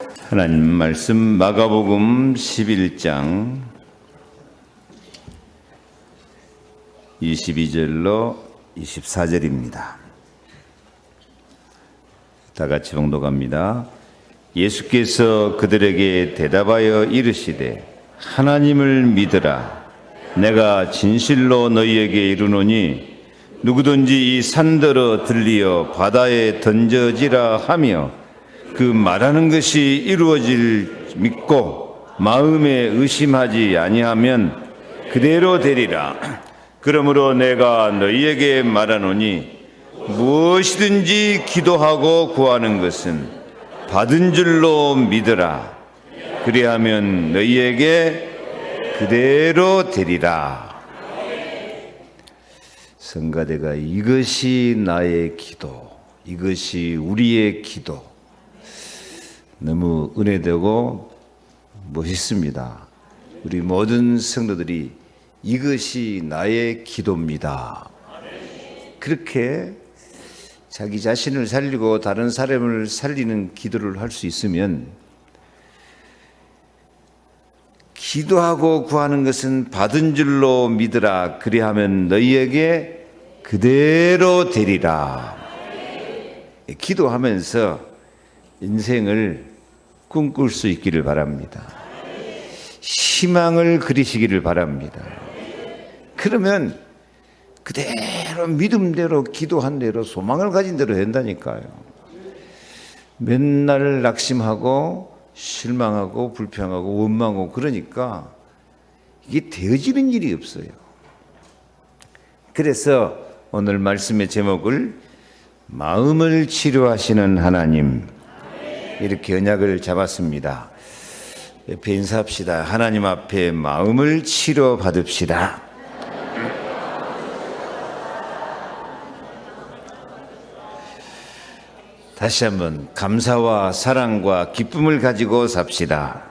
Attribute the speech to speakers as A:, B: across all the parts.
A: 하나님 말씀 마가복음 11장 22절로 24절입니다. 다 같이 봉독합니다. 예수께서 그들에게 대답하여 이르시되 하나님을 믿으라. 내가 진실로 너희에게 이르노니 누구든지 이 산더러 들리어 바다에 던져지라 하며 그 말하는 것이 이루어질 믿고 마음에 의심하지 아니하면 그대로 되리라. 그러므로 내가 너희에게 말하노니 무엇이든지 기도하고 구하는 것은 받은 줄로 믿으라. 그리하면 너희에게 그대로 되리라. 성가대가 이것이 나의 기도, 이것이 우리의 기도, 너무 은혜되고 멋있습니다. 우리 모든 성도들이 이것이 나의 기도입니다. 그렇게 자기 자신을 살리고 다른 사람을 살리는 기도를 할 수 있으면, 기도하고 구하는 것은 받은 줄로 믿으라. 그리하면 너희에게 그대로 되리라. 기도하면서 인생을 꿈꿀 수 있기를 바랍니다. 희망을 그리시기를 바랍니다. 그러면 그대로 믿음대로 기도한 대로 소망을 가진 대로 된다니까요. 맨날 낙심하고 실망하고 불평하고 원망하고 그러니까 이게 되어지는 일이 없어요. 그래서 오늘 말씀의 제목을 마음을 치료하시는 하나님, 이렇게 언약을 잡았습니다. 옆에 인사합시다. 하나님 앞에 마음을 치료 받읍시다. 다시 한번 감사와 사랑과 기쁨을 가지고 삽시다.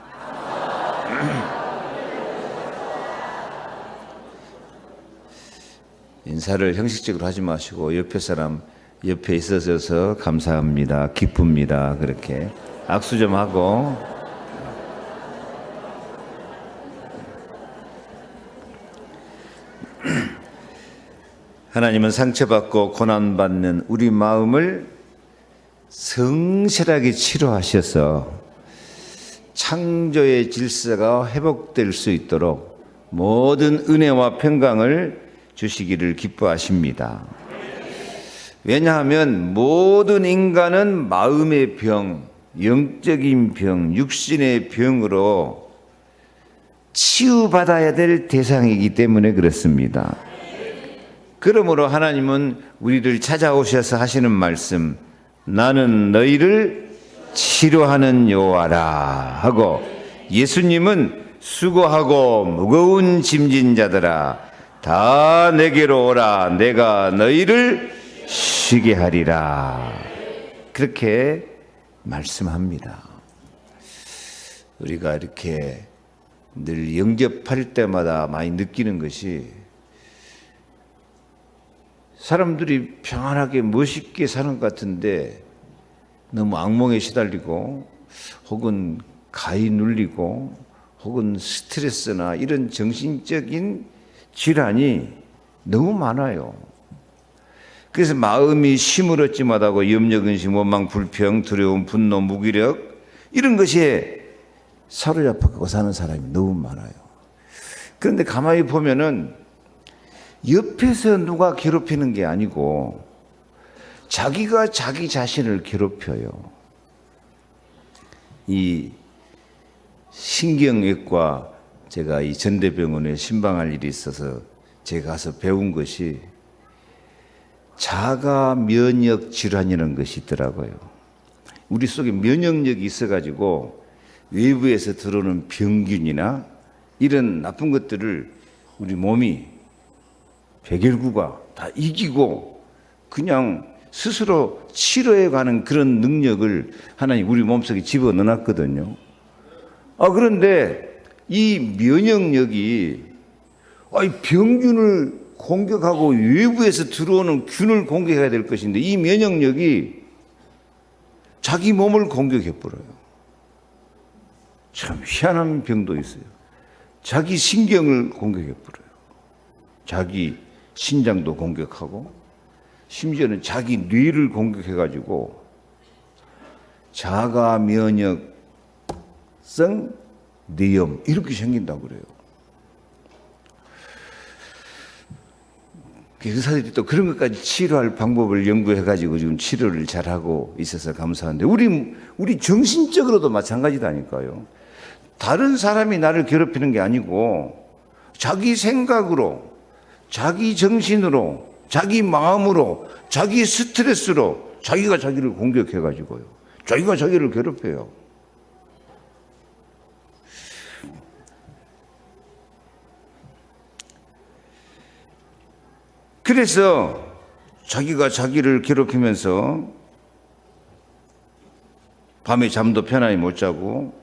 A: 인사를 형식적으로 하지 마시고 옆에 사람 옆에 있어서 감사합니다, 기쁩니다, 그렇게 악수 좀 하고. 하나님은 상처받고 고난받는 우리 마음을 성실하게 치료하셔서 창조의 질서가 회복될 수 있도록 모든 은혜와 평강을 주시기를 기뻐하십니다. 왜냐하면 모든 인간은 마음의 병, 영적인 병, 육신의 병으로 치유받아야 될 대상이기 때문에 그렇습니다. 그러므로 하나님은 우리를 찾아오셔서 하시는 말씀, 나는 너희를 치료하는 여호와라 하고, 예수님은 수고하고 무거운 짐진 자들아 다 내게로 오라. 내가 너희를 쉬게 하리라. 그렇게 말씀합니다. 우리가 이렇게 늘 영접할 때마다 많이 느끼는 것이, 사람들이 평안하게 멋있게 사는 것 같은데 너무 악몽에 시달리고 혹은 가히 눌리고 혹은 스트레스나 이런 정신적인 질환이 너무 많아요. 그래서 마음이 시무룩지못하고 염려, 근심, 원망, 불평, 두려움, 분노, 무기력, 이런 것에 사로잡히고 사는 사람이 너무 많아요. 그런데 가만히 보면은 옆에서 누가 괴롭히는 게 아니고 자기가 자기 자신을 괴롭혀요. 이 신경외과, 제가 이 전대병원에 신방할 일이 있어서 제가 가서 배운 것이 자가 면역 질환이라는 것이 있더라고요. 우리 속에 면역력이 있어가지고 외부에서 들어오는 병균이나 이런 나쁜 것들을 우리 몸이 백혈구가 다 이기고 그냥 스스로 치료해가는 그런 능력을 하나님 우리 몸속에 집어넣어놨거든요. 그런데 이 면역력이 병균을 공격하고 외부에서 들어오는 균을 공격해야 될 것인데 이 면역력이 자기 몸을 공격해버려요. 참 희한한 병도 있어요. 자기 신경을 공격해버려요. 자기 신장도 공격하고 심지어는 자기 뇌를 공격해가지고 자가 면역성 뇌염 이렇게 생긴다고 그래요. 의사들이 또 그런 것까지 치료할 방법을 연구해가지고 지금 치료를 잘하고 있어서 감사한데 우리 정신적으로도 마찬가지다니까요. 다른 사람이 나를 괴롭히는 게 아니고 자기 생각으로, 자기 정신으로, 자기 마음으로, 자기 스트레스로 자기가 자기를 공격해가지고요. 자기가 자기를 괴롭혀요. 그래서 자기가 자기를 괴롭히면서 밤에 잠도 편안히 못 자고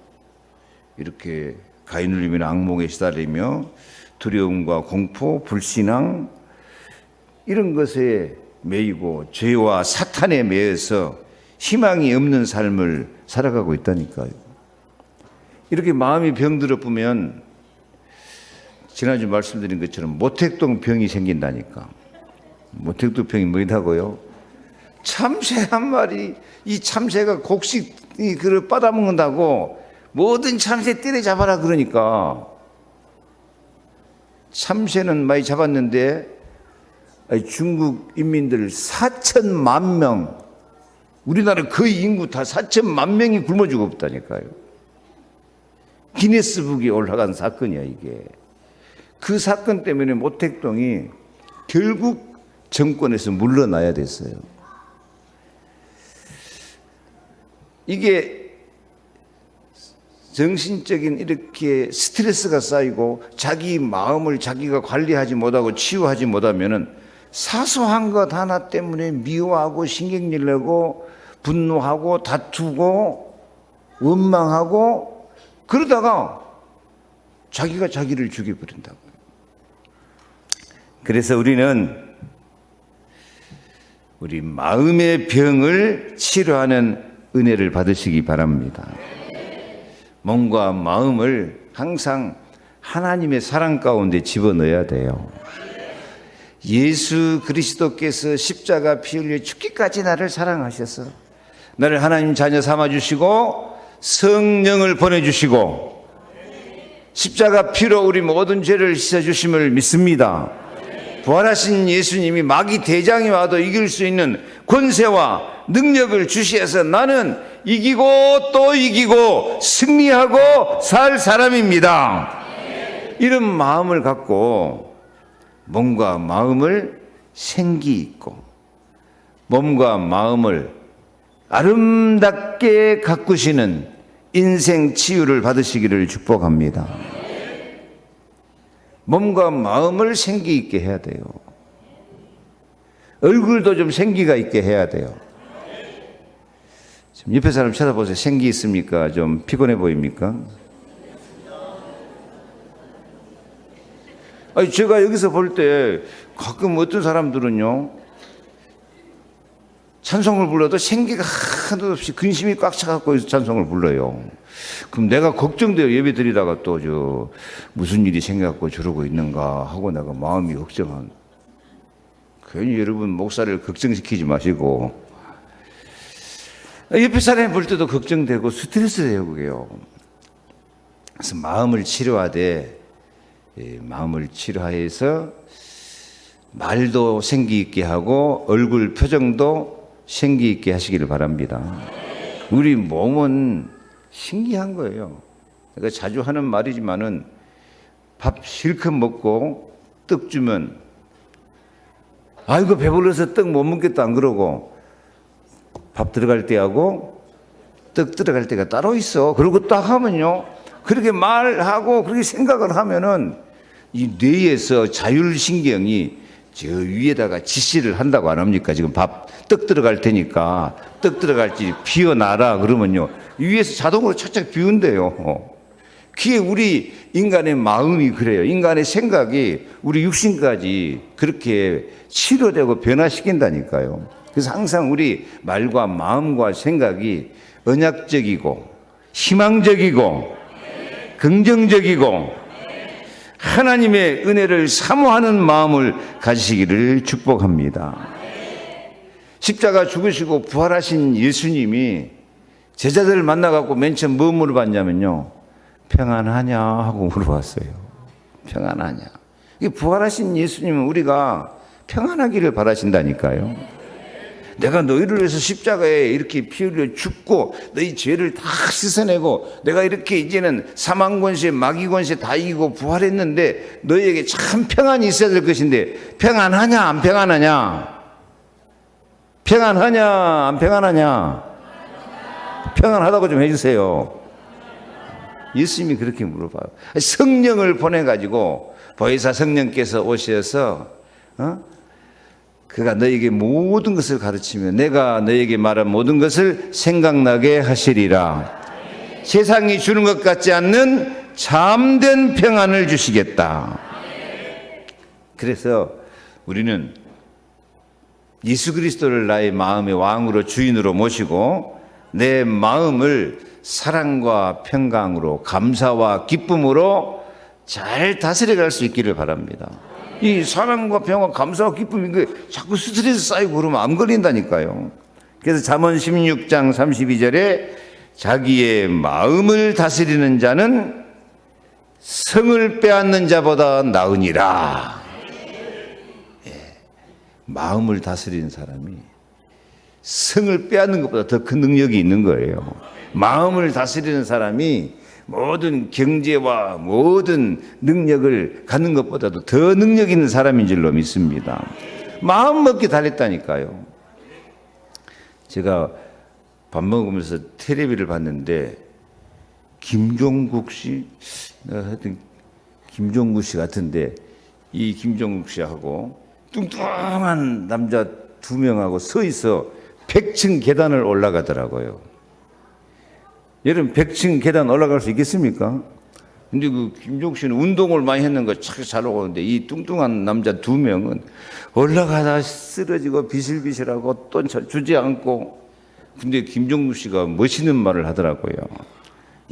A: 이렇게 가인울림이나 악몽에 시달리며 두려움과 공포, 불신앙 이런 것에 매이고 죄와 사탄에 매여서 희망이 없는 삶을 살아가고 있다니까요. 이렇게 마음이 병들어 보면 지난주 말씀드린 것처럼 모택동 병이 생긴다니까. 모택동 병이 뭐라고요? 참새 한 마리, 이 참새가 곡식 그걸 빨아먹는다고 모든 참새 때려잡아라 그러니까 참새는 많이 잡았는데 중국 인민들 4천만 명, 우리나라 거의 인구 다 4천만 명이 굶어 죽었다니까요. 기네스북에 올라간 사건이야 이게. 그 사건 때문에 모택동이 결국 정권에서 물러나야 됐어요. 이게 정신적인 이렇게 스트레스가 쌓이고 자기 마음을 자기가 관리하지 못하고 치유하지 못하면은 사소한 것 하나 때문에 미워하고 신경질 내고 분노하고 다투고 원망하고 그러다가 자기가 자기를 죽여버린다고요. 그래서 우리는 우리 마음의 병을 치료하는 은혜를 받으시기 바랍니다. 몸과 마음을 항상 하나님의 사랑 가운데 집어넣어야 돼요. 예수 그리스도께서 십자가 피 흘려 죽기까지 나를 사랑하셔서 나를 하나님 자녀 삼아주시고 성령을 보내주시고 십자가 피로 우리 모든 죄를 씻어주심을 믿습니다. 부활하신 예수님이 마귀 대장이 와도 이길 수 있는 권세와 능력을 주시해서 나는 이기고 또 이기고 승리하고 살 사람입니다. 이런 마음을 갖고 몸과 마음을 생기 있고 몸과 마음을 아름답게 가꾸시는 인생 치유를 받으시기를 축복합니다. 몸과 마음을 생기 있게 해야 돼요. 얼굴도 좀 생기가 있게 해야 돼요. 지금 옆에 사람 쳐다보세요. 생기 있습니까? 좀 피곤해 보입니까? 아니, 제가 여기서 볼 때 가끔 어떤 사람들은요, 찬송을 불러도 생기가 하나도 없이 근심이 꽉 차갖고 찬송을 불러요. 그럼 내가 걱정돼요. 예배 드리다가 또 무슨 일이 생겨갖고 저러고 있는가 하고 내가 마음이 걱정한. 괜히 여러분 목사를 걱정시키지 마시고 옆에 사람이 볼 때도 걱정되고 스트레스예요 그게요. 그래서 마음을 치료하되 마음을 치료하여서 말도 생기 있게 하고 얼굴 표정도 생기 있게 하시기를 바랍니다. 우리 몸은 신기한 거예요. 내가 자주 하는 말이지만은 밥 실컷 먹고 떡 주면 아이고 배불러서 떡 못 먹겠다 안 그러고 밥 들어갈 때하고 떡 들어갈 때가 따로 있어. 그리고 딱 하면요 그렇게 말하고 그렇게 생각을 하면은 이 뇌에서 자율신경이 저 위에다가 지시를 한다고 안 합니까? 지금 떡 들어갈 테니까 떡 들어갈지 비워놔라 그러면요 위에서 자동으로 착착 비운대요. 그게 우리 인간의 마음이 그래요. 인간의 생각이 우리 육신까지 그렇게 치료되고 변화시킨다니까요. 그래서 항상 우리 말과 마음과 생각이 언약적이고 희망적이고 긍정적이고 하나님의 은혜를 사모하는 마음을 가지시기를 축복합니다. 십자가 죽으시고 부활하신 예수님이 제자들을 만나갖고 맨 처음 뭐 물어봤냐면요, 평안하냐 하고 물어봤어요. 평안하냐. 이 부활하신 예수님은 우리가 평안하기를 바라신다니까요. 내가 너희를 위해서 십자가에 이렇게 피 흘려 죽고 너희 죄를 다 씻어내고 내가 이렇게 이제는 사망 권세, 마귀 권세 다 이기고 부활했는데 너희에게 참 평안이 있어야 될 것인데 평안하냐 안 평안하냐? 평안하냐 안 평안하냐? 평안하다고 좀 해주세요. 예수님이 그렇게 물어봐요. 성령을 보내가지고 보혜사 성령께서 오셔서 그가 너에게 모든 것을 가르치며 내가 너에게 말한 모든 것을 생각나게 하시리라. 세상이 주는 것 같지 않는 참된 평안을 주시겠다. 그래서 우리는 예수 그리스도를 나의 마음의 왕으로 주인으로 모시고 내 마음을 사랑과 평강으로 감사와 기쁨으로 잘 다스려갈 수 있기를 바랍니다. 이 사랑과 평화, 감사와 기쁨이 자꾸 스트레스 쌓이고 그러면 암 걸린다니까요. 그래서 잠언 16장 32절에 자기의 마음을 다스리는 자는 성을 빼앗는 자보다 나으니라. 마음을 다스리는 사람이 성을 빼앗는 것보다 더 큰 능력이 있는 거예요. 마음을 다스리는 사람이 모든 경제와 모든 능력을 갖는 것보다도 더 능력 있는 사람인 줄로 믿습니다. 마음 먹기 달했다니까요. 제가 밥 먹으면서 텔레비를 봤는데 김종국 씨, 하여튼 김종국 씨 같은데 이 김종국 씨하고 뚱뚱한 남자 2명하고 서 있어 100층 계단을 올라가더라고요. 여러분 100층 계단 올라갈 수 있겠습니까? 근데 그 김종국 씨는 운동을 많이 했는 거 참 잘 오는데 이 뚱뚱한 남자 2명은 올라가다 쓰러지고 비실비실하고 또 주저앉고. 근데 김종국 씨가 멋있는 말을 하더라고요.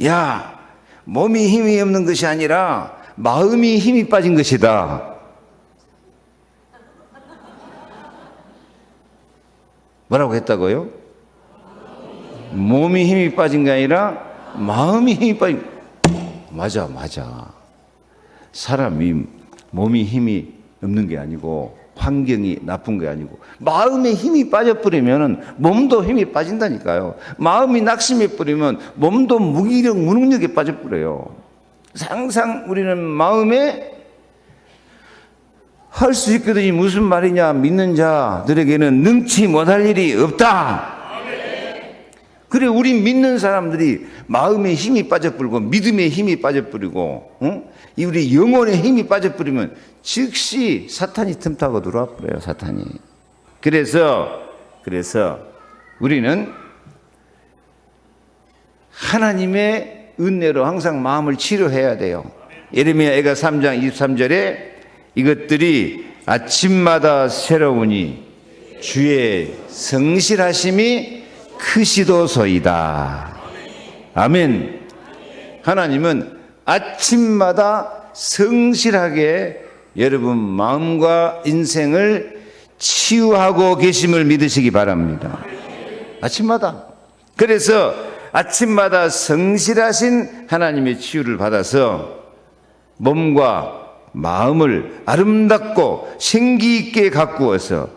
A: 야, 몸이 힘이 없는 것이 아니라 마음이 힘이 빠진 것이다. 뭐라고 했다고요? 몸이 힘이 빠진 게 아니라 마음이 힘이 빠진. 맞아. 사람이 몸이 힘이 없는 게 아니고 환경이 나쁜 게 아니고 마음에 힘이 빠져버리면 몸도 힘이 빠진다니까요. 마음이 낙심해버리면 몸도 무능력에 빠져버려요. 항상 우리는 마음에 할 수 있거든요. 무슨 말이냐? 믿는 자들에게는 능치 못할 일이 없다. 그래, 우리 믿는 사람들이 마음에 힘이 빠져버리고 믿음에 힘이 빠져버리고 이 우리 영혼에 힘이 빠져버리면 즉시 사탄이 틈타고 들어와 버려요. 사탄이. 그래서 우리는 하나님의 은혜로 항상 마음을 치료해야 돼요. 예레미야가 3장 23절에 이것들이 아침마다 새로우니 주의 성실하심이 크시도소이다. 아멘. 하나님은 아침마다 성실하게 여러분 마음과 인생을 치유하고 계심을 믿으시기 바랍니다. 아침마다. 그래서 아침마다 성실하신 하나님의 치유를 받아서 몸과 마음을 아름답고 생기 있게 가꾸어서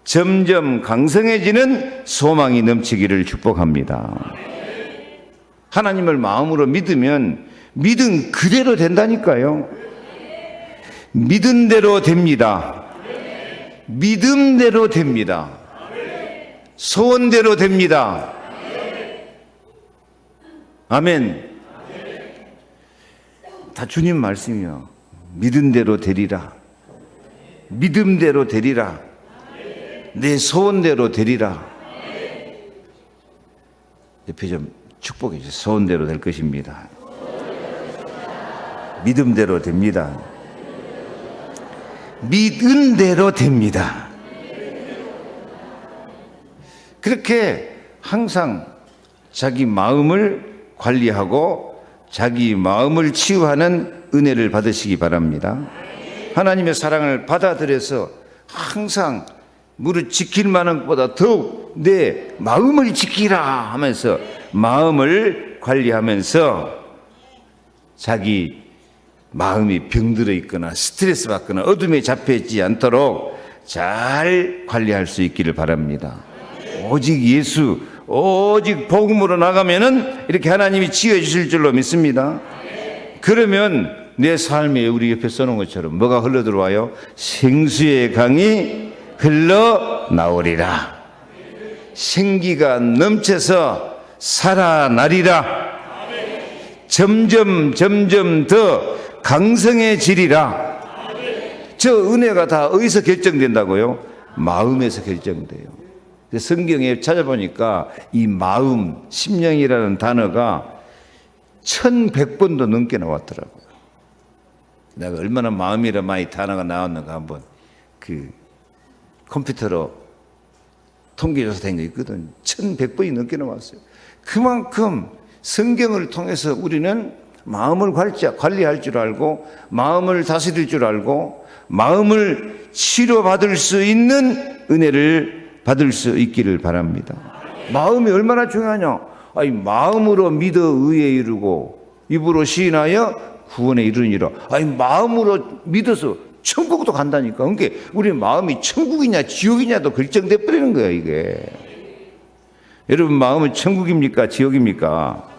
A: 점점 강성해지는 소망이 넘치기를 축복합니다. 하나님을 마음으로 믿으면 믿음 그대로 된다니까요. 믿은 대로 됩니다. 믿음대로 됩니다. 소원대로 됩니다. 아멘. 다 주님 말씀이요. 믿은 대로 되리라. 믿음대로 되리라. 내 소원대로 되리라. 옆에 좀 축복해 주세요. 소원대로 될 것입니다. 믿음대로 됩니다. 믿은 대로 됩니다. 그렇게 항상 자기 마음을 관리하고 자기 마음을 치유하는 은혜를 받으시기 바랍니다. 하나님의 사랑을 받아들여서 항상 무릇 지킬 만한 것보다 더욱 내 마음을 지키라 하면서 마음을 관리하면서 자기 마음이 병들어 있거나 스트레스 받거나 어둠에 잡혀 있지 않도록 잘 관리할 수 있기를 바랍니다. 오직 예수, 오직 복음으로 나가면은 이렇게 하나님이 치유해 주실 줄로 믿습니다. 그러면 내 삶에 우리 옆에 써놓은 것처럼 뭐가 흘러 들어와요? 생수의 강이 흘러나오리라. 생기가 넘쳐서 살아나리라. 점점 더 강성해지리라. 저 은혜가 다 어디서 결정된다고요? 마음에서 결정돼요. 성경에 찾아보니까 이 마음, 심령이라는 단어가 1100번도 넘게 나왔더라고요. 내가 얼마나 마음이라 많이 단어가 나왔는가 한번 그 컴퓨터로 통계조사 된 거 있거든. 1100번이 넘게 나왔어요. 그만큼 성경을 통해서 우리는 마음을 관리할 줄 알고 마음을 다스릴 줄 알고 마음을 치료받을 수 있는 은혜를 받을 수 있기를 바랍니다. 마음이 얼마나 중요하냐? 아니, 마음으로 믿어 의에 이르고 입으로 시인하여 구원에 이르니라. 아니, 마음으로 믿어서 천국도 간다니까. 그러니까 우리 마음이 천국이냐 지옥이냐도 결정돼 버리는 거야 이게. 여러분 마음은 천국입니까 지옥입니까?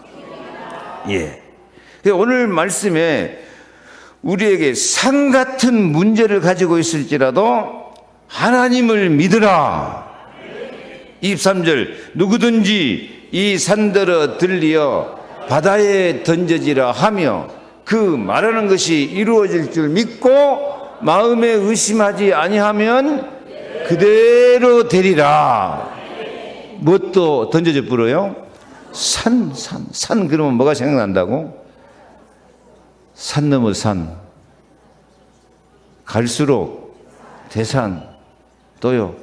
A: 예. 오늘 말씀에 우리에게 산 같은 문제를 가지고 있을지라도 하나님을 믿으라. 23절 누구든지 이 산들어 들리어 바다에 던져지라 하며 그 말하는 것이 이루어질 줄 믿고 마음에 의심하지 아니하면 그대로 되리라. 무엇도 던져져 불어요? 산 그러면 뭐가 생각난다고? 산 넘어 산 갈수록 대산 또요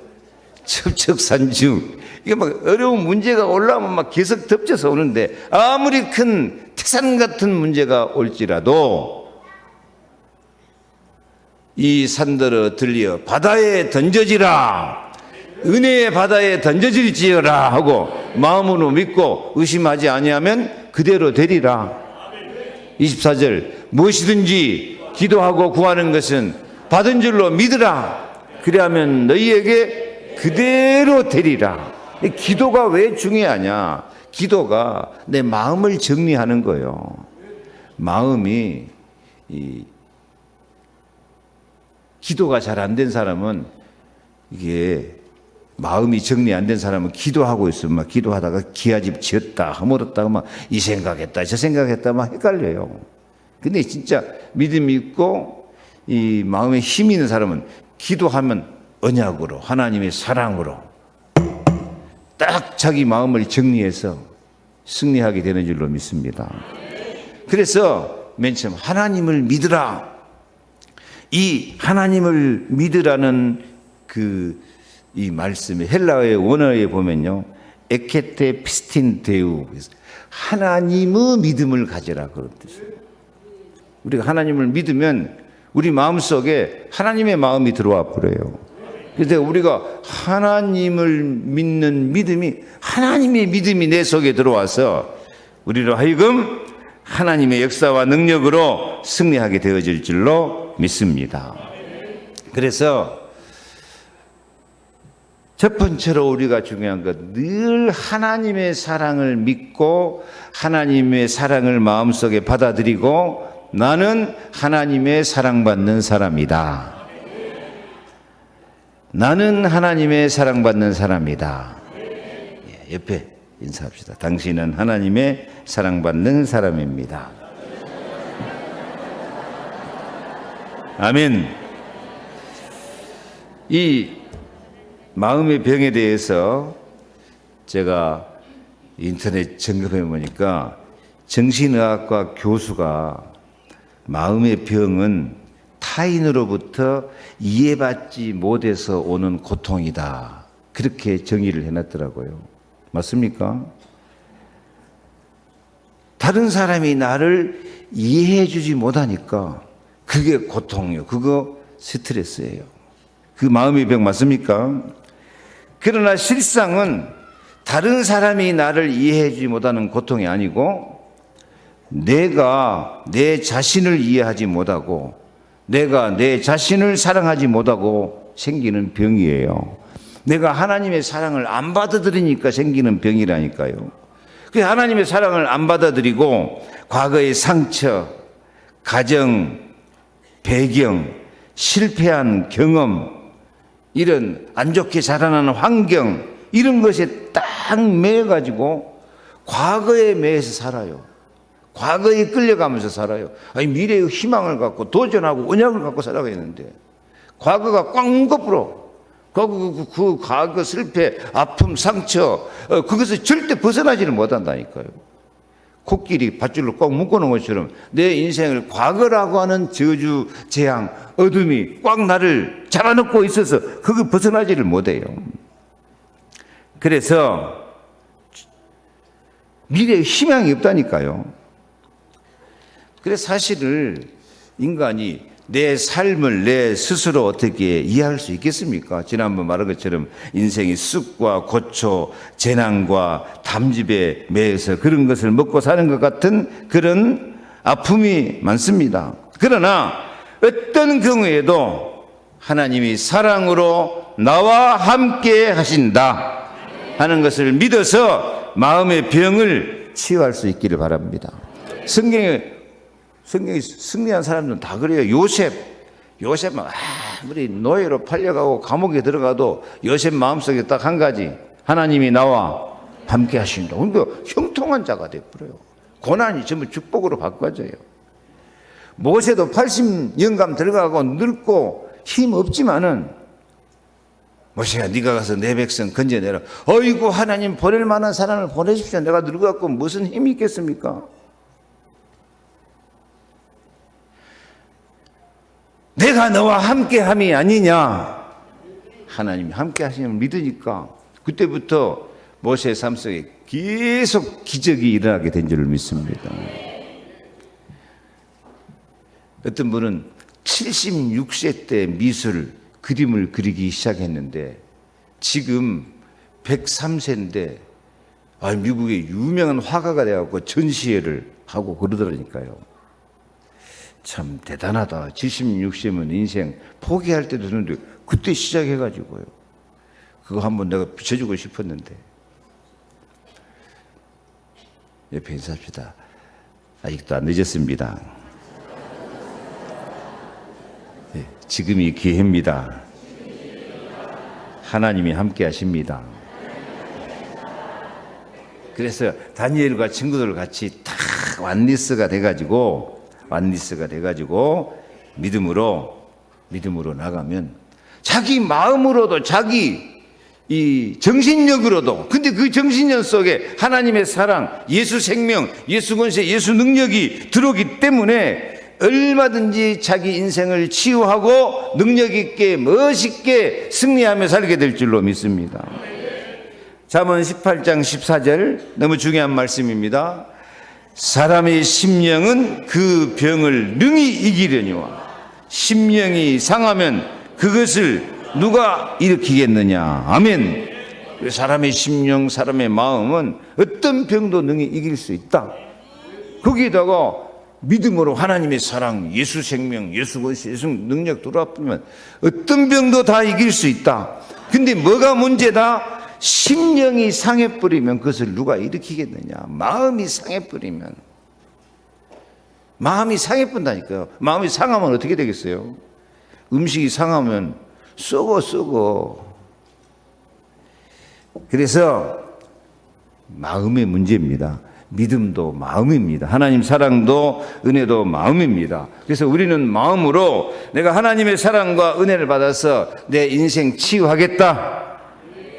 A: 첩첩산중. 이게 막 어려운 문제가 올라오면 막 계속 덮쳐서 오는데 아무리 큰 태산 같은 문제가 올지라도 이 산들어 들리어 바다에 던져지라. 은혜의 바다에 던져질지어라 하고 마음으로 믿고 의심하지 아니하면 그대로 되리라. 24절 무엇이든지 기도하고 구하는 것은 받은 줄로 믿으라. 그리하면 너희에게 그대로 되리라. 기도가 왜 중요하냐? 기도가 내 마음을 정리하는 거예요. 마음이 기도가 잘 안 된 사람은 이게 마음이 정리 안 된 사람은 기도하고 있으면 막 기도하다가 기아집 지었다 허물었다가 막 이 생각했다 저 생각했다 막 헷갈려요. 근데 진짜 믿음이 있고 이 마음에 힘이 있는 사람은 기도하면 언약으로 하나님의 사랑으로 딱 자기 마음을 정리해서 승리하게 되는 줄로 믿습니다. 그래서 맨 처음 하나님을 믿으라. 이 하나님을 믿으라는 이 말씀이 헬라어의 원어에 보면요, 에케테 피스틴 데우, 하나님의 믿음을 가져라 그런 뜻이에요. 우리가 하나님을 믿으면 우리 마음속에 하나님의 마음이 들어와 버려요. 그래서 우리가 하나님을 믿는 믿음이 하나님의 믿음이 내 속에 들어와서 우리로 하여금 하나님의 역사와 능력으로 승리하게 되어질 줄로 믿습니다. 그래서 첫 번째로 우리가 중요한 것, 늘 하나님의 사랑을 믿고 하나님의 사랑을 마음속에 받아들이고 나는 하나님의 사랑받는 사람이다. 나는 하나님의 사랑받는 사람이다. 옆에 인사합시다. 당신은 하나님의 사랑받는 사람입니다. 아멘. 이 마음의 병에 대해서 제가 인터넷 점검해 보니까 정신의학과 교수가 마음의 병은 타인으로부터 이해받지 못해서 오는 고통이다. 그렇게 정의를 해놨더라고요. 맞습니까? 다른 사람이 나를 이해해 주지 못하니까 그게 고통이요. 그거 스트레스예요. 그 마음의 병 맞습니까? 그러나 실상은 다른 사람이 나를 이해해 주지 못하는 고통이 아니고 내가 내 자신을 이해하지 못하고 내가 내 자신을 사랑하지 못하고 생기는 병이에요. 내가 하나님의 사랑을 안 받아들이니까 생기는 병이라니까요. 그 하나님의 사랑을 안 받아들이고 과거의 상처, 가정, 배경, 실패한 경험, 이런 안 좋게 자라나는 환경, 이런 것에 딱 매여가지고 과거에 매여서 살아요. 과거에 끌려가면서 살아요. 아니, 미래의 희망을 갖고 도전하고 언약을 갖고 살아가는데 과거가 꽉 묶어버려. 그 과거 실패, 아픔, 상처, 그것을 절대 벗어나지를 못한다니까요. 코끼리 밧줄로 꽉 묶어놓은 것처럼 내 인생을 과거라고 하는 저주, 재앙, 어둠이 꽉 나를 잡아놓고 있어서 그거 벗어나지를 못해요. 그래서 미래에 희망이 없다니까요. 그래서 사실을 인간이 내 삶을 내 스스로 어떻게 이해할 수 있겠습니까? 지난번 말한 것처럼 인생이 쑥과 고초, 재난과 담즙에 매여서 그런 것을 먹고 사는 것 같은 그런 아픔이 많습니다. 그러나 어떤 경우에도 하나님이 사랑으로 나와 함께 하신다 하는 것을 믿어서 마음의 병을 치유할 수 있기를 바랍니다. 성경이 승리한 사람들은 다 그래요. 요셉은 아무리 노예로 팔려가고 감옥에 들어가도 요셉 마음속에 딱 한 가지, 하나님이 나와 함께 하신다. 그러니까 형통한 자가 돼버려요. 고난이 전부 축복으로 바꿔져요. 모세도 80년간 들어가고 늙고 힘 없지만은 모세야, 네가 가서 내 백성 건져내라. 어이구, 하나님 보낼 만한 사람을 보내십시오. 내가 늙어갖고 무슨 힘이 있겠습니까? 내가 너와 함께함이 아니냐. 하나님이 함께 하시는 믿으니까 그때부터 모세의 삶 속에 계속 기적이 일어나게 된 줄 믿습니다. 어떤 분은 76세 때 미술, 그림을 그리기 시작했는데 지금 103세인데 미국의 유명한 화가가 되어서 전시회를 하고 그러더라니까요. 참 대단하다. 76세면 인생 포기할 때도 되는데 그때 시작해가지고요. 그거 한번 내가 비춰주고 싶었는데. 옆에 인사합시다. 아직도 안 늦었습니다. 네, 지금이 기회입니다. 하나님이 함께 하십니다. 그래서 다니엘과 친구들 같이 다 완리스가 돼가지고 믿음으로 나가면 자기 마음으로도 자기 이 정신력으로도, 근데 그 정신력 속에 하나님의 사랑, 예수 생명, 예수 권세, 예수 능력이 들어오기 때문에 얼마든지 자기 인생을 치유하고 능력 있게 멋있게 승리하며 살게 될 줄로 믿습니다. 잠언 18장 14절 너무 중요한 말씀입니다. 사람의 심령은 그 병을 능히 이기려니와 심령이 상하면 그것을 누가 일으키겠느냐. 아멘. 사람의 심령, 사람의 마음은 어떤 병도 능히 이길 수 있다. 거기에다가 믿음으로 하나님의 사랑, 예수 생명, 예수 권세, 예수 능력 들어와보면 어떤 병도 다 이길 수 있다. 근데 뭐가 문제다? 심령이 상해버리면 그것을 누가 일으키겠느냐. 마음이 상해버리면. 마음이 상해본다니까요. 마음이 상하면 어떻게 되겠어요? 음식이 상하면 썩어. 그래서 마음의 문제입니다. 믿음도 마음입니다. 하나님 사랑도 은혜도 마음입니다. 그래서 우리는 마음으로 내가 하나님의 사랑과 은혜를 받아서 내 인생 치유하겠다.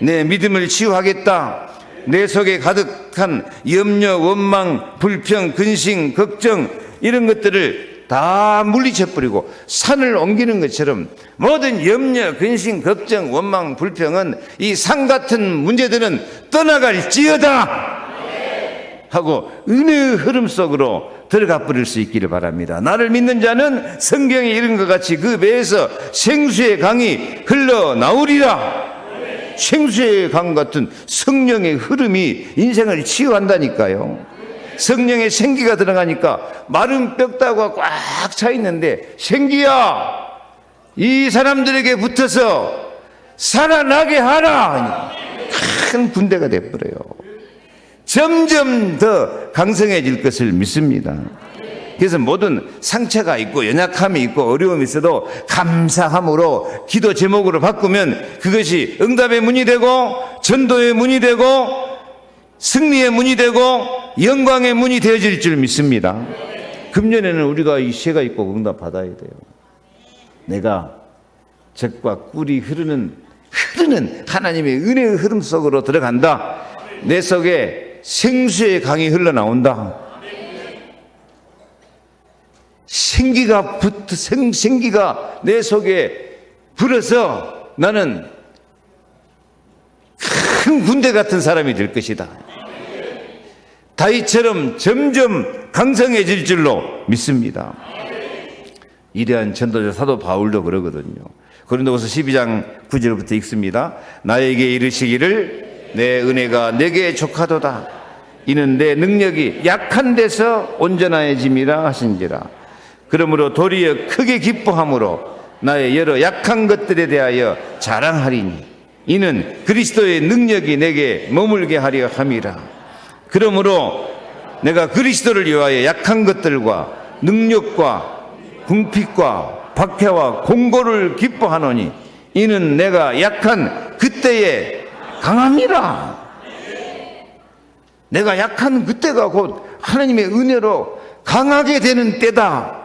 A: 내 믿음을 치유하겠다. 내 속에 가득한 염려, 원망, 불평, 근심, 걱정 이런 것들을 다 물리쳐버리고 산을 옮기는 것처럼 모든 염려, 근심, 걱정, 원망, 불평은 이 산 같은 문제들은 떠나갈지어다. 하고 은혜의 흐름 속으로 들어가 버릴 수 있기를 바랍니다. 나를 믿는 자는 성경에 이른 것 같이 그 배에서 생수의 강이 흘러나오리라. 생수의 강 같은 성령의 흐름이 인생을 치유한다니까요. 성령의 생기가 들어가니까 마른 뼈다구가 꽉 차 있는데, 생기야, 이 사람들에게 붙어서 살아나게 하라. 큰 군대가 돼버려요. 점점 더 강성해질 것을 믿습니다. 그래서 모든 상처가 있고 연약함이 있고 어려움이 있어도 감사함으로 기도 제목으로 바꾸면 그것이 응답의 문이 되고 전도의 문이 되고 승리의 문이 되고 영광의 문이 되어질 줄 믿습니다. 금년에는 우리가 이 시가 있고 응답 받아야 돼요. 내가 젖과 꿀이 흐르는 하나님의 은혜의 흐름 속으로 들어간다. 내 속에 생수의 강이 흘러나온다. 생기가 내 속에 불어서 나는 큰 군대 같은 사람이 될 것이다. 다윗처럼 점점 강성해질 줄로 믿습니다. 위대한 전도자 사도 바울도 그러거든요. 고린도후서 12장 9절부터 읽습니다. 나에게 이르시기를 내 은혜가 내게 족하도다. 이는 내 능력이 약한 데서 온전해짐이라 하신지라. 그러므로 도리어 크게 기뻐함으로 나의 여러 약한 것들에 대하여 자랑하리니 이는 그리스도의 능력이 내게 머물게 하려 함이라. 그러므로 내가 그리스도를 위하여 약한 것들과 능력과 궁핍과 박해와 공고를 기뻐하노니 이는 내가 약한 그때에 강함이라. 내가 약한 그때가 곧 하나님의 은혜로 강하게 되는 때다.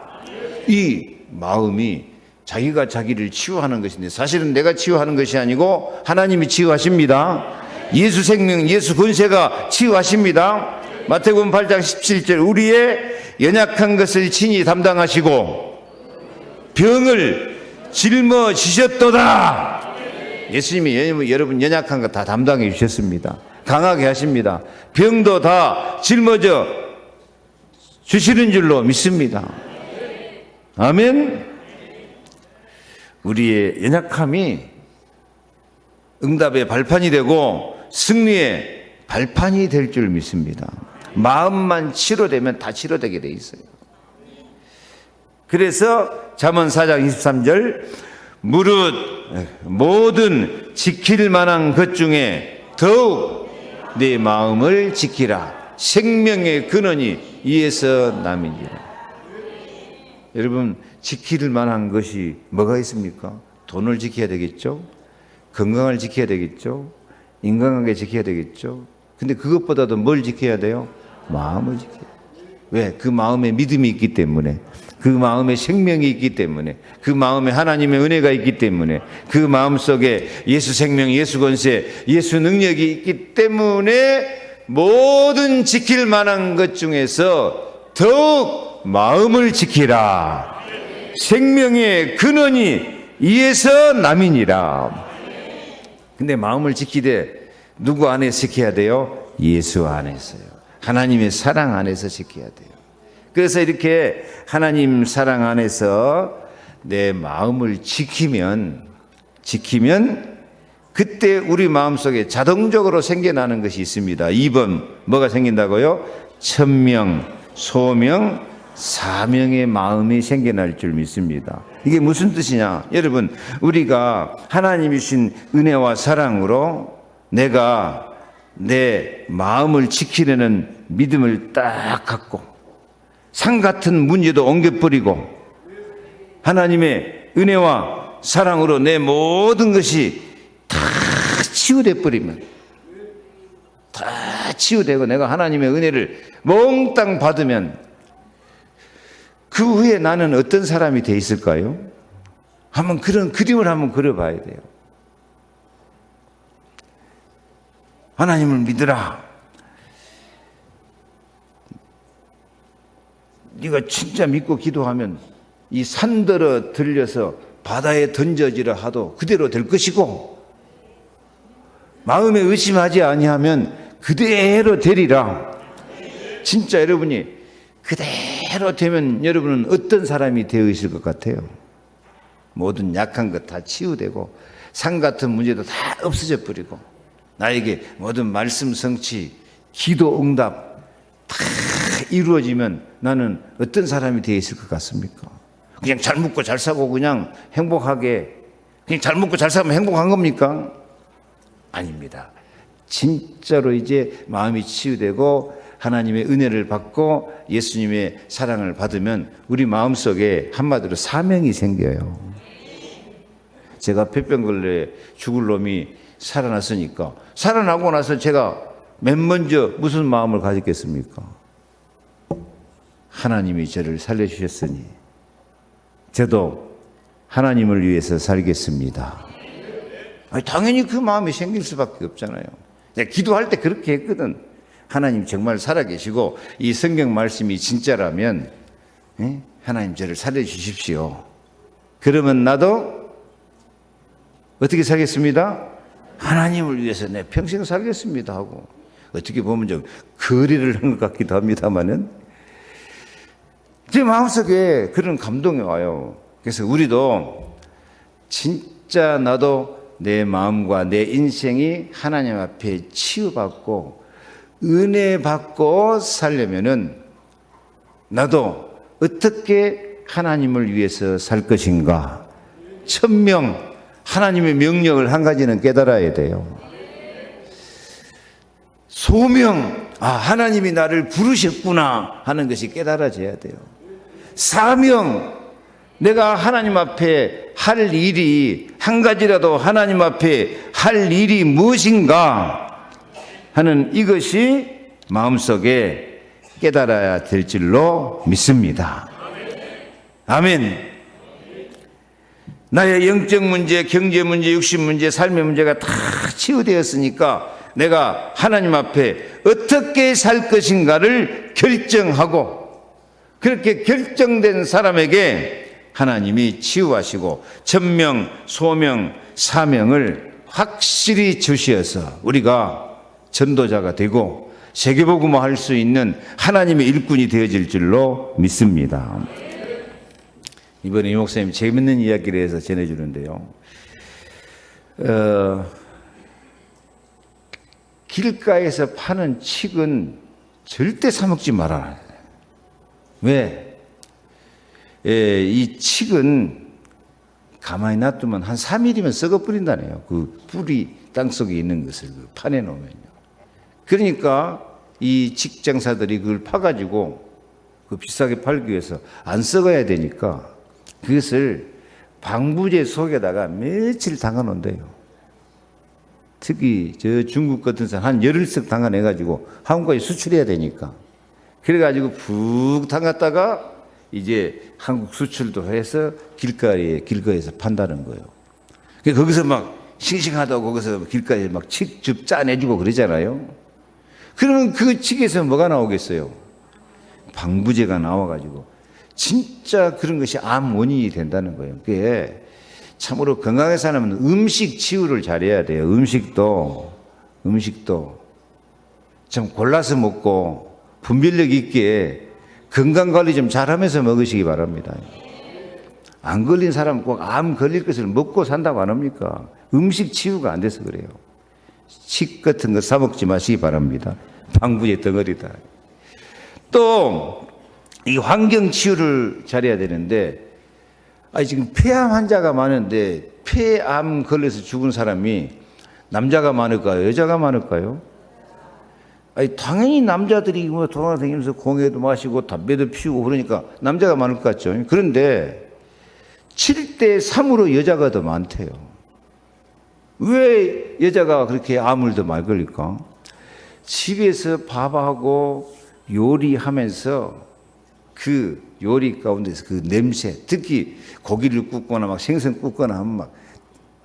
A: 이 마음이 자기가 자기를 치유하는 것인데 사실은 내가 치유하는 것이 아니고 하나님이 치유하십니다. 예수 생명, 예수 권세가 치유하십니다. 마태복음 8장 17절 우리의 연약한 것을 친히 담당하시고 병을 짊어지셨도다. 예수님이 여러분 연약한 거 다 담당해 주셨습니다. 강하게 하십니다. 병도 다 짊어져 주시는 줄로 믿습니다. 아멘. 우리의 연약함이 응답의 발판이 되고 승리의 발판이 될 줄 믿습니다. 마음만 치료되면 다 치료되게 돼 있어요. 그래서 잠언 4장 23절 무릇 모든 지킬 만한 것 중에 더욱 내 마음을 지키라. 생명의 근원이 이에서 남이니라. 여러분 지킬 만한 것이 뭐가 있습니까? 돈을 지켜야 되겠죠? 건강을 지켜야 되겠죠? 인간관계 지켜야 되겠죠? 근데 그것보다도 뭘 지켜야 돼요? 마음을 지켜야 돼요. 왜? 그 마음에 믿음이 있기 때문에, 그 마음에 생명이 있기 때문에, 그 마음에 하나님의 은혜가 있기 때문에, 그 마음 속에 예수 생명, 예수 권세, 예수 능력이 있기 때문에 모든 지킬 만한 것 중에서 더욱 마음을 지키라. 생명의 근원이 이에서 남이니라. 근데 마음을 지키되 누구 안에서 지켜야 돼요? 예수 안에서요. 하나님의 사랑 안에서 지켜야 돼요. 그래서 이렇게 하나님 사랑 안에서 내 마음을 지키면 그때 우리 마음속에 자동적으로 생겨나는 것이 있습니다. 2번 뭐가 생긴다고요? 천명, 소명, 사명의 마음이 생겨날 줄 믿습니다. 이게 무슨 뜻이냐? 여러분 우리가 하나님이 주신 은혜와 사랑으로 내가 내 마음을 지키려는 믿음을 딱 갖고 산 같은 문제도 옮겨버리고 하나님의 은혜와 사랑으로 내 모든 것이 다 치유돼 버리면 다 치유되고 내가 하나님의 은혜를 몽땅 받으면 그 후에 나는 어떤 사람이 돼 있을까요? 한번 그런 그림을 한번 그려봐야 돼요. 하나님을 믿으라. 네가 진짜 믿고 기도하면 이 산더러 들려서 바다에 던져지라 하도 그대로 될 것이고 마음에 의심하지 아니하면 그대로 되리라. 진짜 여러분이 그대로 되면 여러분은 어떤 사람이 되어 있을 것 같아요? 모든 약한 것 다 치유되고 상 같은 문제도 다 없어져 버리고 나에게 모든 말씀 성취, 기도 응답 다 이루어지면 나는 어떤 사람이 되어 있을 것 같습니까? 그냥 잘 먹고 잘 사고 그냥 행복하게 그냥 잘 먹고 잘 살면 행복한 겁니까? 아닙니다. 진짜로 이제 마음이 치유되고 하나님의 은혜를 받고 예수님의 사랑을 받으면 우리 마음속에 한마디로 사명이 생겨요. 제가 폐병 걸려 죽을 놈이 살아났으니까 살아나고 나서 제가 맨 먼저 무슨 마음을 가졌겠습니까? 하나님이 저를 살려주셨으니 저도 하나님을 위해서 살겠습니다. 아니, 당연히 그 마음이 생길 수밖에 없잖아요. 내가 기도할 때 그렇게 했거든. 하나님 정말 살아계시고 이 성경 말씀이 진짜라면 하나님 저를 살려주십시오. 그러면 나도 어떻게 살겠습니다? 하나님을 위해서 내 평생 살겠습니다 하고 어떻게 보면 좀 거리를 한 것 같기도 합니다만은 제 마음속에 그런 감동이 와요. 그래서 우리도 진짜 나도 내 마음과 내 인생이 하나님 앞에 치유받고 은혜 받고 살려면은 나도 어떻게 하나님을 위해서 살 것인가? 천명 하나님의 명령을 한 가지는 깨달아야 돼요. 소명, 하나님이 나를 부르셨구나 하는 것이 깨달아져야 돼요. 사명, 내가 하나님 앞에 할 일이 한 가지라도 하나님 앞에 할 일이 무엇인가 하는 이것이 마음속에 깨달아야 될 줄로 믿습니다. 아멘. 나의 영적 문제, 경제 문제, 육신 문제, 삶의 문제가 다 치유되었으니까 내가 하나님 앞에 어떻게 살 것인가를 결정하고 그렇게 결정된 사람에게 하나님이 치유하시고 천명, 소명, 사명을 확실히 주시어서 우리가 전도자가 되고 세계복음화 할 수 있는 하나님의 일꾼이 되어질 줄로 믿습니다. 이번에 이 목사님 재밌는 이야기를 해서 전해주는데요. 길가에서 파는 칡은 절대 사 먹지 말아라. 왜? 이 칡은 가만히 놔두면 한 3일이면 썩어 뿌린다네요. 그 뿌리 땅속에 있는 것을 파내 놓으면요. 그러니까 이 칡장사들이 그걸 파가지고 그 비싸게 팔기 위해서 안 썩어야 되니까 그것을 방부제 속에다가 며칠 담가 놓는데요. 특히 저 중국 같은 사람 한 열흘씩 담가내가지고 한국까지 수출해야 되니까 그래가지고 푹 담갔다가 이제 한국 수출도 해서 길거리에서 판다는 거예요. 거기서 막 싱싱하다고 거기서 길가에 막 칡즙 짜내주고 그러잖아요. 그러면 그 칡에서 뭐가 나오겠어요? 방부제가 나와가지고 진짜 그런 것이 암 원인이 된다는 거예요. 그게 참으로 건강하게 살려면 음식 치유를 잘해야 돼요. 음식도 좀 골라서 먹고 분별력 있게 건강관리 좀 잘하면서 먹으시기 바랍니다. 안 걸린 사람은 꼭 암 걸릴 것을 먹고 산다고 안 합니까? 음식 치유가 안 돼서 그래요. 칡 같은 거 사 먹지 마시기 바랍니다. 방부제 덩어리다. 또 이 환경 치유를 잘해야 되는데 지금 폐암 환자가 많은데 폐암 걸려서 죽은 사람이 남자가 많을까요? 여자가 많을까요? 당연히 남자들이 뭐 돌아다니면서 공해도 마시고 담배도 피우고 그러니까 남자가 많을 것 같죠. 그런데 7대 3으로 여자가 더 많대요. 왜 여자가 그렇게 암을 더 많이 걸릴까? 집에서 밥하고 요리하면서 그 요리 가운데서 그 냄새, 특히 고기를 굽거나 막 생선 굽거나 하면 막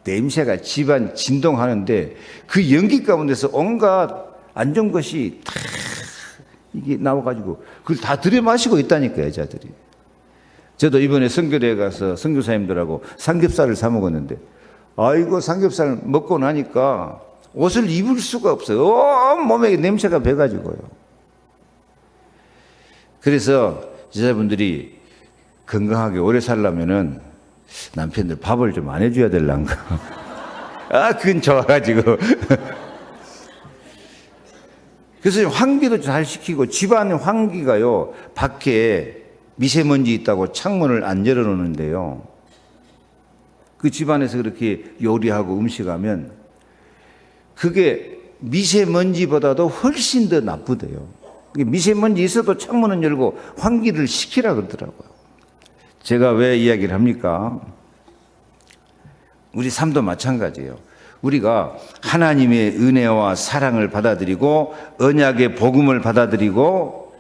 A: 냄새가 집안 진동하는데 그 연기 가운데서 온갖 안 좋은 것이 다 이게 나와가지고 그걸 다 들여마시고 있다니까 여자들이. 저도 이번에 선교대에 가서 선교사님들하고 삼겹살을 사 먹었는데 아이고 삼겹살 먹고 나니까 옷을 입을 수가 없어요. 온 몸에 냄새가 배가지고요. 그래서 여자분들이 건강하게 오래 살려면은 남편들 밥을 좀 안 해줘야 될란가. 아, 그건 좋아가지고. 그래서 환기도 잘 시키고, 집안 환기가요, 밖에 미세먼지 있다고 창문을 안 열어놓는데요. 그 집안에서 그렇게 요리하고 음식하면 그게 미세먼지보다도 훨씬 더 나쁘대요. 미세먼지 있어도 창문은 열고 환기를 시키라 그러더라고요. 제가 왜 이야기를 합니까? 우리 삶도 마찬가지예요. 우리가 하나님의 은혜와 사랑을 받아들이고 언약의 복음을 받아들이고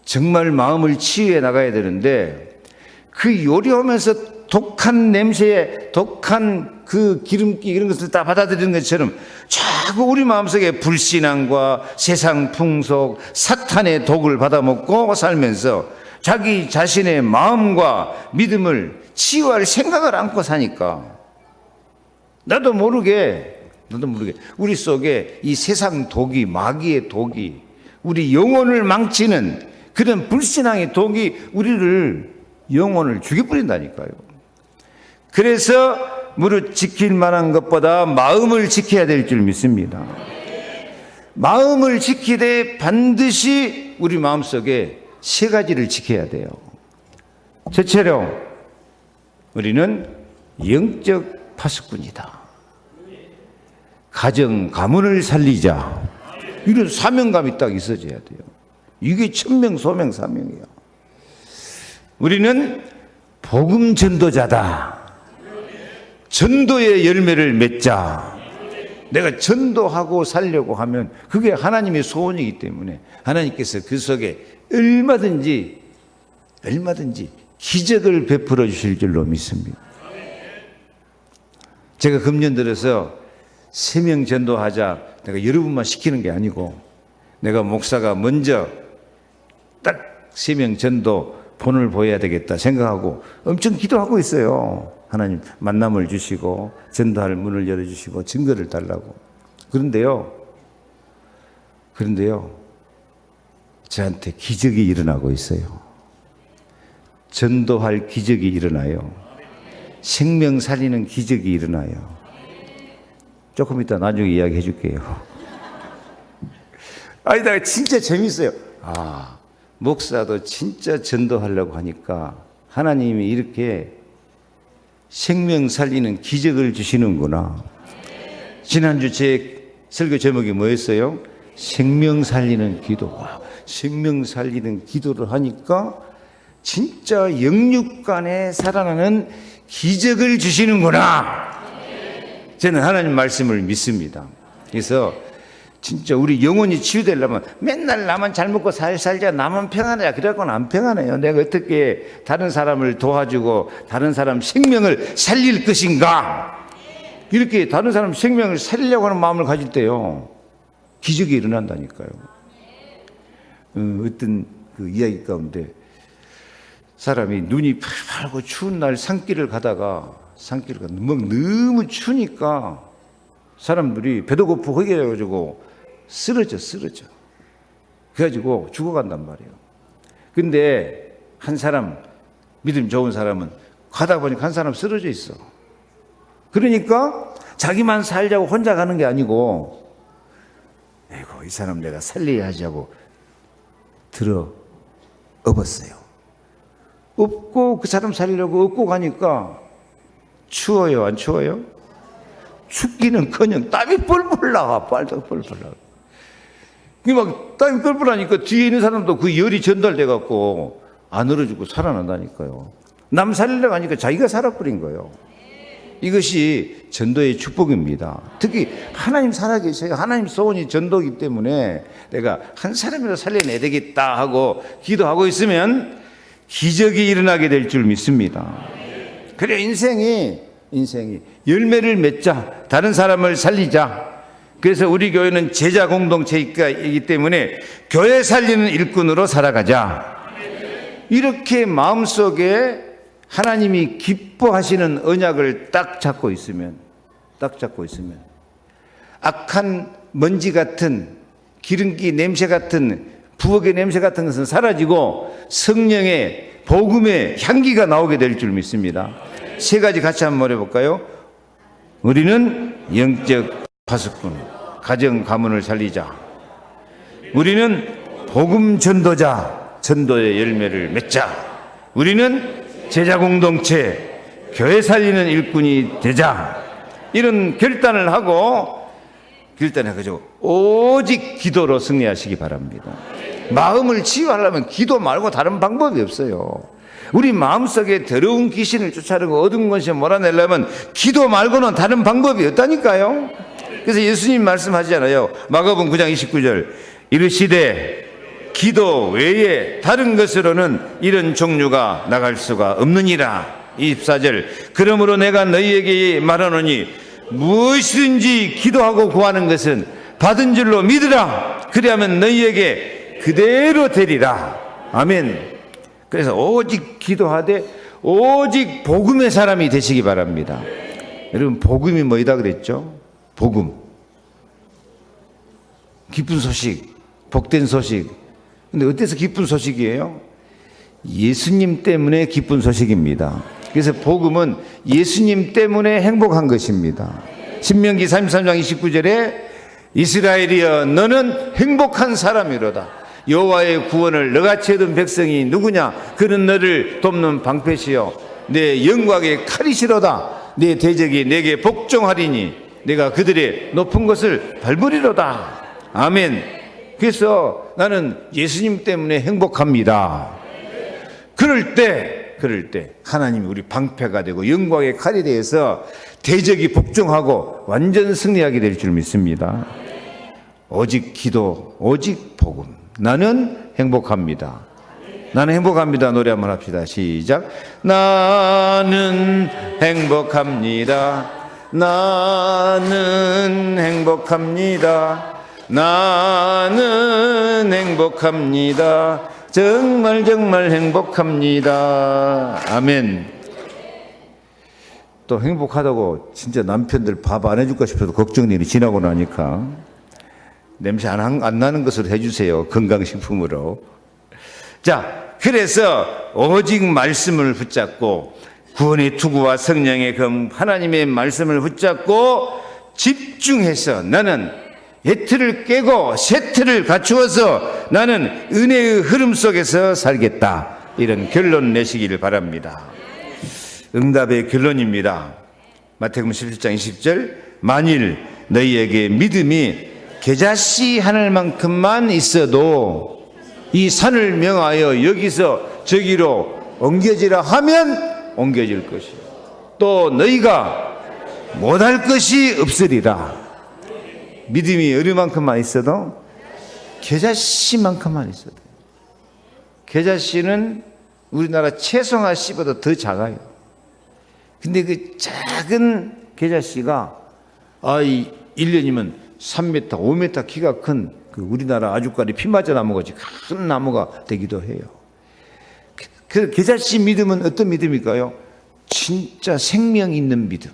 A: 정말 마음을 치유해 나가야 되는데, 그 요리하면서 독한 냄새에 독한 그 기름기 이런 것을 다 받아들이는 것처럼 자꾸 우리 마음속에 불신앙과 세상 풍속, 사탄의 독을 받아먹고 살면서 자기 자신의 마음과 믿음을 치유할 생각을 안고 사니까 나도 모르게 우리 속에 이 세상 독이, 마귀의 독이, 우리 영혼을 망치는 그런 불신앙의 독이 우리를, 영혼을 죽여버린다니까요. 그래서 무릇 지킬 만한 것보다 마음을 지켜야 될 줄 믿습니다. 마음을 지키되 반드시 우리 마음속에 세 가지를 지켜야 돼요. 첫째로 우리는 영적 파수꾼이다. 가정, 가문을 살리자. 이런 사명감이 딱 있어져야 돼요. 이게 천명, 소명, 사명이에요. 우리는 복음 전도자다. 전도의 열매를 맺자. 내가 전도하고 살려고 하면 그게 하나님의 소원이기 때문에 하나님께서 그 속에 얼마든지 기적을 베풀어 주실 줄로 믿습니다. 제가 금년 들어서 3명 전도하자, 내가 여러분만 시키는 게 아니고 내가 목사가 먼저 딱 3명 전도 본을 보여야 되겠다 생각하고 엄청 기도하고 있어요. 하나님 만남을 주시고 전도할 문을 열어주시고 증거를 달라고. 그런데요 저한테 기적이 일어나고 있어요. 전도할 기적이 일어나요. 생명 살리는 기적이 일어나요. 조금 이따 나중에 이야기해 줄게요. 아니, 나 진짜 재밌어요. 아, 목사도 진짜 전도하려고 하니까 하나님이 이렇게 생명 살리는 기적을 주시는구나. 지난주 제 설교 제목이 뭐였어요? 생명 살리는 기도. 와, 생명 살리는 기도를 하니까 진짜 영육간에 살아나는 기적을 주시는구나. 저는 하나님 말씀을 믿습니다. 그래서 진짜 우리 영혼이 치유되려면 맨날 나만 잘 먹고 살자, 나만 평안해야. 그래갖고는 안 평안해요. 내가 어떻게 다른 사람을 도와주고 다른 사람 생명을 살릴 것인가. 이렇게 다른 사람 생명을 살리려고 하는 마음을 가질 때요, 기적이 일어난다니까요. 어떤 그 이야기 가운데 사람이 눈이 팔팔고 추운 날 산길을 가다가 너무 추우니까 사람들이 배도 고프고 허기해가지고 쓰러져. 그래가지고 죽어간단 말이에요. 근데 한 사람, 믿음 좋은 사람은 가다 보니까 한 사람 쓰러져 있어. 그러니까 자기만 살자고 혼자 가는 게 아니고, 에이고, 이 사람 내가 살려야지 하고 들어 업었어요. 업고 그 사람 살리려고 업고 가니까 추워요, 안 추워요? 춥기는커녕 땀이 뻘뻘 나가. 막 땀이 뻘뻘 나니까 뒤에 있는 사람도 그 열이 전달돼 갖고 안 얼어주고 살아난다니까요. 남 살리려고 하니까 자기가 살아버린 거예요. 이것이 전도의 축복입니다. 특히 하나님 살아계셔요. 하나님 소원이 전도이기 때문에 내가 한 사람이라도 살려내야 되겠다 하고 기도하고 있으면 기적이 일어나게 될 줄 믿습니다. 그래, 인생이 열매를 맺자, 다른 사람을 살리자. 그래서 우리 교회는 제자 공동체이기 때문에 교회 살리는 일꾼으로 살아가자. 이렇게 마음속에 하나님이 기뻐하시는 언약을 딱 잡고 있으면 악한 먼지 같은, 기름기 냄새 같은 부엌의 냄새 같은 것은 사라지고 성령의 복음의 향기가 나오게 될 줄 믿습니다. 세 가지 같이 한번 말해볼까요? 우리는 영적 파수꾼, 가정 가문을 살리자. 우리는 복음 전도자, 전도의 열매를 맺자. 우리는 제자 공동체, 교회 살리는 일꾼이 되자. 이런 결단을 하고 결단해가지고 오직 기도로 승리하시기 바랍니다. 마음을 치유하려면 기도 말고 다른 방법이 없어요. 우리 마음속에 더러운 귀신을 쫓아내고 어두운 것을 몰아내려면 기도 말고는 다른 방법이 없다니까요. 그래서 예수님 말씀하시잖아요. 마가복음 9장 29절 이르시되 기도 외에 다른 것으로는 이런 종류가 나갈 수가 없느니라. 24절 그러므로 내가 너희에게 말하노니 무엇이든지 기도하고 구하는 것은 받은 줄로 믿으라. 그리하면 너희에게 그대로 되리라. 아멘. 그래서 오직 기도하되 오직 복음의 사람이 되시기 바랍니다. 여러분 복음이 뭐이다 그랬죠? 복음, 기쁜 소식, 복된 소식. 근데 어때서 기쁜 소식이에요? 예수님 때문에 기쁜 소식입니다. 그래서 복음은 예수님 때문에 행복한 것입니다. 신명기 33장 29절에 이스라엘이여 너는 행복한 사람이로다. 여호와의 구원을 너같이 얻은 백성이 누구냐? 그는 너를 돕는 방패시요 내 영광의 칼이시로다. 내 대적이 내게 복종하리니 내가 그들의 높은 것을 밟으리로다. 아멘. 그래서 나는 예수님 때문에 행복합니다. 그럴 때 하나님이 우리 방패가 되고 영광의 칼이 되어서 대적이 복종하고 완전 승리하게 될 줄 믿습니다. 오직 기도, 오직 복음. 나는 행복합니다. 나는 행복합니다. 노래 한번 합시다. 시작. 나는 행복합니다. 나는 행복합니다. 나는 행복합니다. 정말 정말 행복합니다. 아멘. 또 행복하다고 진짜 남편들 밥 안 해줄까 싶어도 걱정일이 지나고 나니까 냄새 안 나는 것으로 해주세요. 건강식품으로. 자, 그래서 오직 말씀을 붙잡고 구원의 투구와 성령의 검 하나님의 말씀을 붙잡고 집중해서 나는 예틀을 깨고 쇠틀을 갖추어서 나는 은혜의 흐름 속에서 살겠다. 이런 결론 내시기를 바랍니다. 응답의 결론입니다. 마태복음 17장 20절 만일 너희에게 믿음이 겨자씨 하늘만큼만 있어도 이 산을 명하여 여기서 저기로 옮겨지라 하면 옮겨질 것이요 또 너희가 못할 것이 없으리라. 믿음이 어디만큼만 있어도 겨자씨만큼만 있어도 겨자씨는 우리나라 채송화 씨보다 더 작아요. 근데 그 작은 겨자씨가 1년이면 3m, 5m 키가 큰 그 우리나라 아주까리 피맞아 나무같이 큰 나무가 되기도 해요. 그 겨자씨 믿음은 어떤 믿음일까요? 진짜 생명 있는 믿음.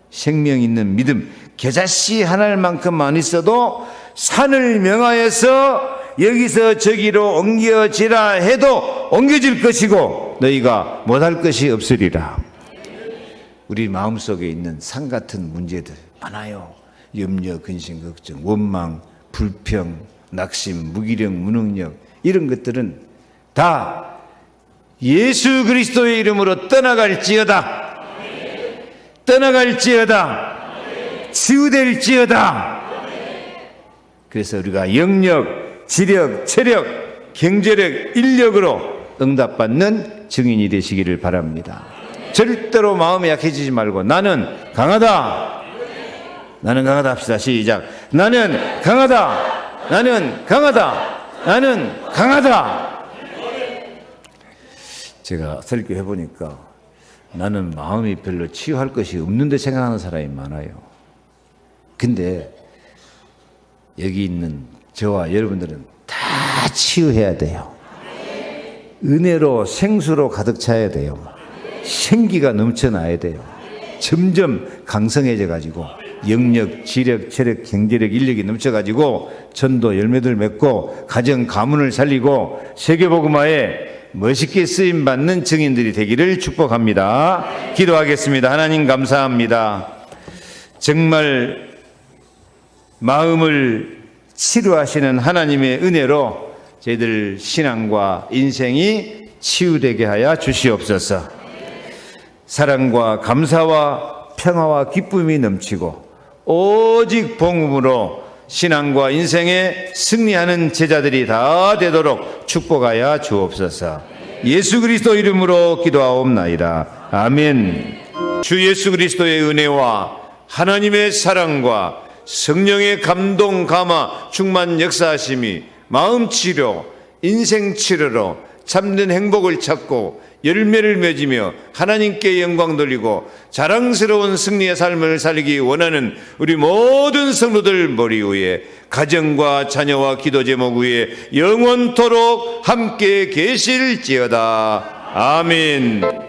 A: 생명 있는 믿음. 겨자씨 하나만큼만 있어도 산을 명하여서 여기서 저기로 옮겨지라 해도 옮겨질 것이고 너희가 못할 것이 없으리라. 우리 마음속에 있는 산 같은 문제들 많아요. 염려, 근심, 걱정, 원망, 불평, 낙심, 무기력, 무능력 이런 것들은 다 예수 그리스도의 이름으로 떠나갈지어다. 떠나갈지어다. 치유될지어다. 그래서 우리가 영력, 지력, 체력, 경제력, 인력으로 응답받는 증인이 되시기를 바랍니다. 절대로 마음이 약해지지 말고 나는 강하다. 나는 강하다 합시다. 시작. 나는 강하다. 나는 강하다. 나는 강하다. 제가 설교해 보니까 나는 마음이 별로 치유할 것이 없는데 생각하는 사람이 많아요. 근데 여기 있는 저와 여러분들은 다 치유해야 돼요. 은혜로 생수로 가득 차야 돼요. 생기가 넘쳐나야 돼요. 점점 강성해져 가지고 영력, 지력, 체력, 경제력, 인력이 넘쳐가지고 전도 열매들 맺고 가정 가문을 살리고 세계복음화에 멋있게 쓰임받는 증인들이 되기를 축복합니다. 기도하겠습니다. 하나님 감사합니다. 정말 마음을 치료하시는 하나님의 은혜로 저희들 신앙과 인생이 치유되게 하여 주시옵소서. 사랑과 감사와 평화와 기쁨이 넘치고 오직 복음으로 신앙과 인생에 승리하는 제자들이 다 되도록 축복하여 주옵소서. 예수 그리스도 이름으로 기도하옵나이다. 아멘. 주 예수 그리스도의 은혜와 하나님의 사랑과 성령의 감동 감화 충만 역사하심이 마음 치료, 인생 치료로 참된 행복을 찾고 열매를 맺으며 하나님께 영광 돌리고 자랑스러운 승리의 삶을 살기 원하는 우리 모든 성도들 머리 위에 가정과 자녀와 기도 제목 위에 영원토록 함께 계실지어다. 아멘.